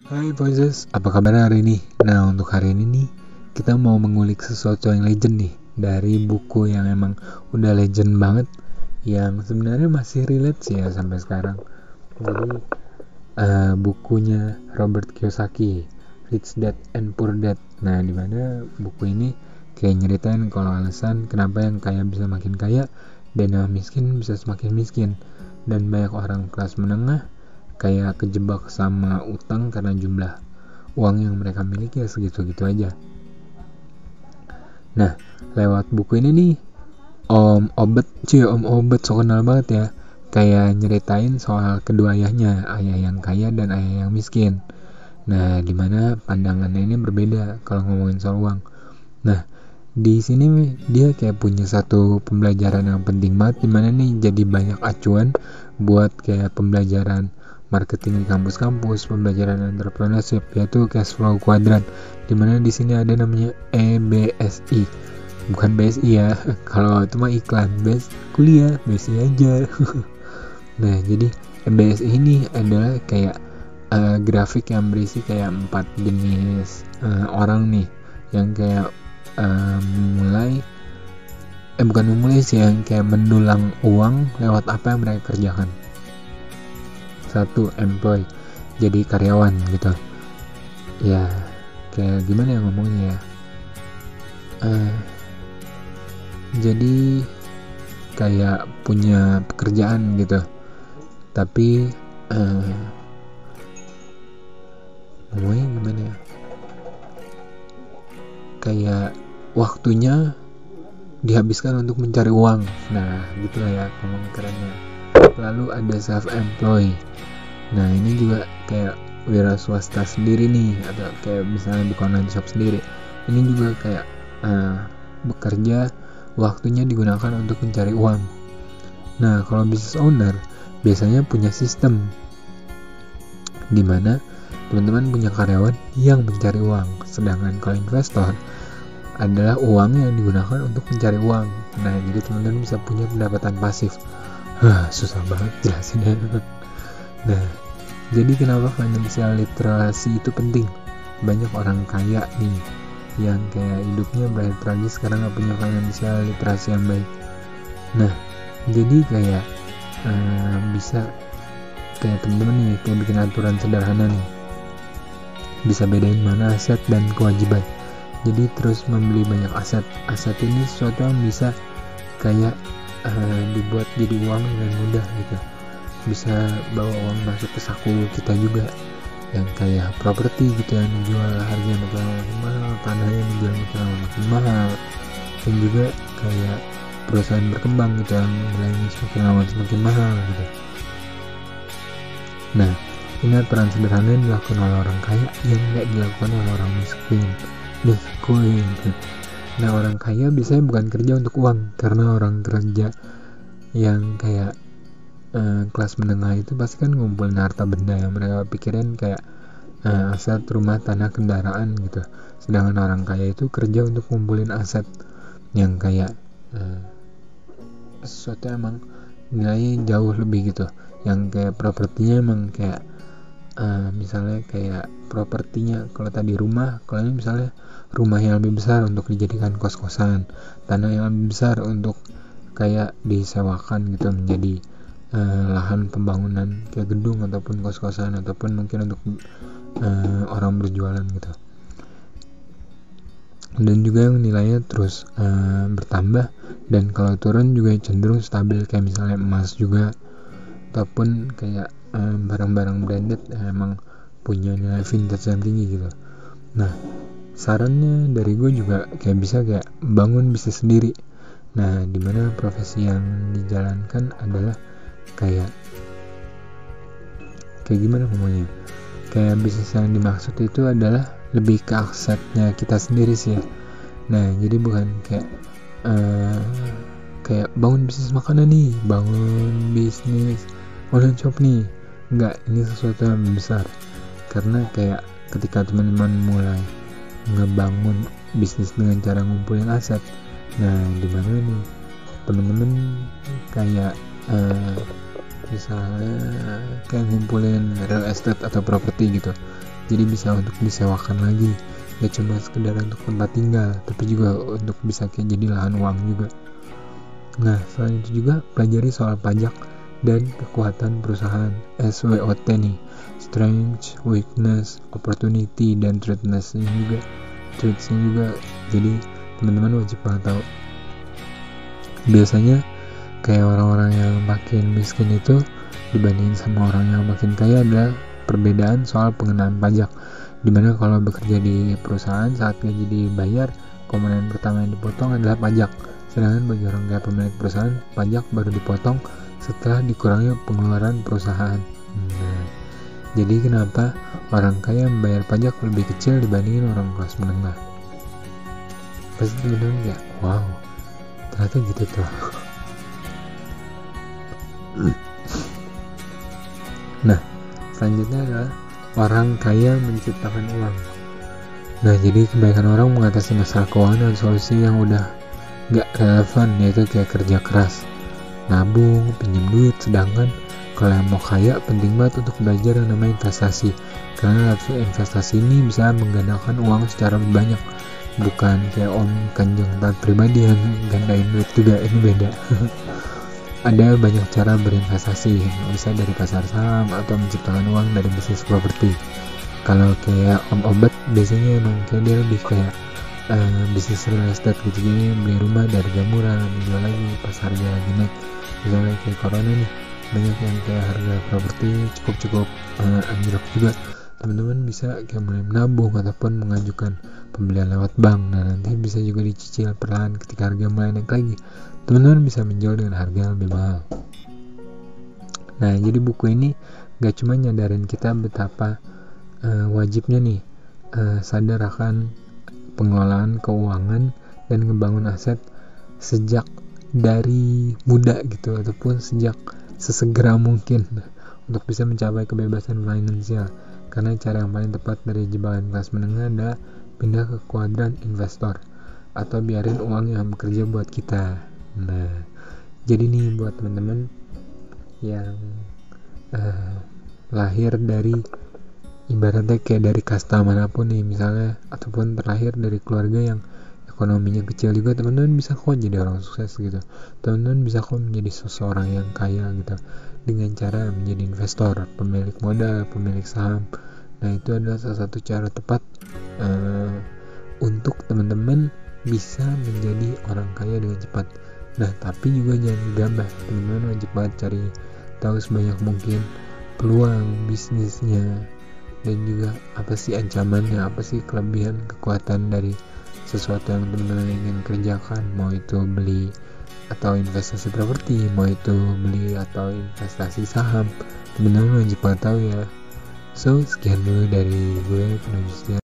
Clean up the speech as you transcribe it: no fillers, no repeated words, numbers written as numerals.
Hai Voices, apa kabar hari ini? Nah, untuk hari ini nih, kita mau mengulik sesuatu yang legend nih, dari buku yang emang udah legend banget, yang sebenarnya masih relate sih ya sampai sekarang. Jadi, bukunya Robert Kiyosaki, Rich Dad and Poor Dad. Nah, dimana buku ini kayak nyeritain kalau alasan kenapa yang kaya bisa makin kaya, dan yang miskin bisa semakin miskin. Dan banyak orang kelas menengah kayak kejebak sama utang karena jumlah uang yang mereka miliki ya segitu-gitu aja. Nah, lewat buku ini nih, Om Obet so kenal banget ya. Kayak nyeritain soal kedua ayahnya, ayah yang kaya dan ayah yang miskin. Nah, dimana pandangannya ini berbeda kalau ngomongin soal uang. Nah, di sini dia kayak punya satu pembelajaran yang penting banget, dimana nih jadi banyak acuan buat kayak pembelajaran marketing di kampus-kampus, pembelajaran entrepreneurship, yaitu cash flow quadrant, dimana di sini ada namanya EBSI, bukan BSI ya. Kalau itu mah iklan, kuliah BSI aja. Nah, jadi EBSI ini adalah kayak grafik yang berisi kayak 4 jenis orang nih, yang kayak memulai sih, yang kayak mendulang uang lewat apa yang mereka kerjakan. 1. Employee, jadi karyawan gitu ya. Kayak gimana ya ngomongnya ya, jadi kayak punya pekerjaan gitu, tapi ngomongnya gimana ya, kayak waktunya dihabiskan untuk mencari uang. Nah, gitu lah ya ngomong kerennya. Lalu ada self-employed. Nah, ini juga kayak wira swasta sendiri nih, atau kayak misalnya buka online shop sendiri. Ini juga kayak bekerja, waktunya digunakan untuk mencari uang. Nah, kalau business owner biasanya punya sistem dimana teman-teman punya karyawan yang mencari uang, sedangkan kalau investor adalah uang yang digunakan untuk mencari uang. Nah, jadi teman-teman bisa punya pendapatan pasif. Susah banget jelasinnya. Nah, jadi kenapa financial literasi itu penting? Banyak orang kaya nih yang kayak hidupnya berakhir tragis karena gak punya financial literasi yang baik. Nah, jadi kayak bisa kayak temen-temen nih kayak bikin aturan sederhana nih, bisa bedain mana aset dan kewajiban. Jadi terus membeli banyak aset. Aset ini sesuatu yang bisa kayak dibuat jadi uang dengan mudah gitu, bisa bawa uang masuk ke saku kita juga, yang kayak properti gitu yang dijual harganya makin mahal, tanah yang dijual makin mahal, dan juga kayak perusahaan berkembang gitu yang nilainya semakin lama semakin mahal gitu. Nah, ini aturan sederhana yang dilakukan oleh orang kaya yang nggak dilakukan oleh orang miskin. Nah, orang kaya biasanya bukan kerja untuk uang, karena orang kerja yang kayak kelas menengah itu pasti kan ngumpulin harta benda yang mereka pikirin kayak aset, rumah, tanah, kendaraan gitu. Sedangkan orang kaya itu kerja untuk ngumpulin aset yang kayak sesuatu emang nilainya jauh lebih gitu, yang kayak propertinya emang kayak misalnya kayak propertinya, kalau tadi rumah, kalau ini misalnya rumah yang lebih besar untuk dijadikan kos-kosan, tanah yang lebih besar untuk kayak disewakan gitu menjadi lahan pembangunan kayak gedung ataupun kos-kosan, ataupun mungkin untuk orang berjualan gitu. Dan juga yang nilainya terus bertambah, dan kalau turun juga cenderung stabil, kayak misalnya emas juga, ataupun kayak barang-barang branded yang emang punya nilai vintage yang tinggi gitu. Nah, sarannya dari gue juga kayak bisa kayak bangun bisnis sendiri. Nah, dimana profesi yang dijalankan adalah kayak gimana ngomongnya, kayak bisnis yang dimaksud itu adalah lebih ke asetnya kita sendiri sih ya. Nah, jadi bukan kayak bangun bisnis makanan nih, bangun bisnis online shop nih. Enggak, ini sesuatu yang besar. Karena kayak ketika teman-teman mulai ngebangun bisnis dengan cara ngumpulin aset, nah dimana nih teman-teman kayak misalnya kayak ngumpulin real estate atau properti gitu, jadi bisa untuk disewakan lagi, gak cuma sekedar untuk tempat tinggal, tapi juga untuk bisa kayak jadi lahan uang juga. Nah, selain itu juga pelajari soal pajak dan kekuatan perusahaan, SWOT nih, strength, weakness, opportunity, dan threats-nya juga. Jadi teman-teman wajib banget tahu. Biasanya kayak orang-orang yang makin miskin itu dibandingin sama orang yang makin kaya adalah perbedaan soal pengenaan pajak, dimana kalau bekerja di perusahaan saat gaji dibayar, komponen pertama yang dipotong adalah pajak, sedangkan bagi orang kaya pemilik perusahaan, pajak baru dipotong setelah dikurangi pengeluaran perusahaan. Nah, jadi kenapa orang kaya membayar pajak lebih kecil dibandingin orang kelas menengah? Pasti teman-teman kayak, wow, ternyata gitu tuh. Nah, selanjutnya adalah orang kaya menciptakan uang. Nah, jadi kebanyakan orang mengatasi masalah keuangan dengan solusi yang udah gak relevan, yaitu kayak kerja keras, nabung, pinjam duit. Sedangkan kalau yang mau kaya, penting banget untuk belajar yang namanya investasi, karena investasi ini bisa menggandakan uang secara banyak, bukan kayak om kanjeng taat pribadi yang gandain duit juga, ini beda. Ada banyak cara berinvestasi, bisa dari pasar saham atau menciptakan uang dari bisnis properti. Kalau kayak om obat biasanya emang kayak dia lebih kayak bisnis real estate gitu, jadi beli rumah dari harga murah, jual lagi pas harga lagi naik. Misalnya kayak corona nih, banyak yang kayak harga properti cukup anjlok juga. Teman-teman bisa kayak mulai menabung ataupun mengajukan pembelian lewat bank. Nah, nanti bisa juga dicicil perlahan ketika harga mulai naik lagi. Teman-teman bisa menjual dengan harga yang lebih mahal. Nah, jadi buku ini gak cuma nyadarin kita betapa wajibnya nih sadar akan pengelolaan keuangan dan ngebangun aset sejak dari muda gitu, ataupun sejak sesegera mungkin untuk bisa mencapai kebebasan finansial. Karena cara yang paling tepat dari jebakan kelas menengah adalah pindah ke kuadran investor atau biarin uang yang bekerja buat kita. Nah, jadi nih buat teman-teman yang lahir dari ibaratnya kayak dari kasta manapun nih misalnya, ataupun terlahir dari keluarga yang ekonominya kecil juga, teman-teman bisa kok jadi orang sukses gitu. Teman-teman bisa kok menjadi seseorang yang kaya gitu dengan cara menjadi investor, pemilik modal, pemilik saham. Nah, itu adalah salah satu cara tepat untuk teman-teman bisa menjadi orang kaya dengan cepat. Nah, tapi juga jangan gegabah, teman-teman wajib banget cari tahu sebanyak mungkin peluang bisnisnya, dan juga apa sih ancamannya, apa sih kelebihan kekuatan dari sesuatu yang teman-teman ingin kerjakan, mau itu beli atau investasi properti, mau itu beli atau investasi saham. Teman-teman wajib banget tahu ya. So, sekian dulu dari gue, Penuh Justian.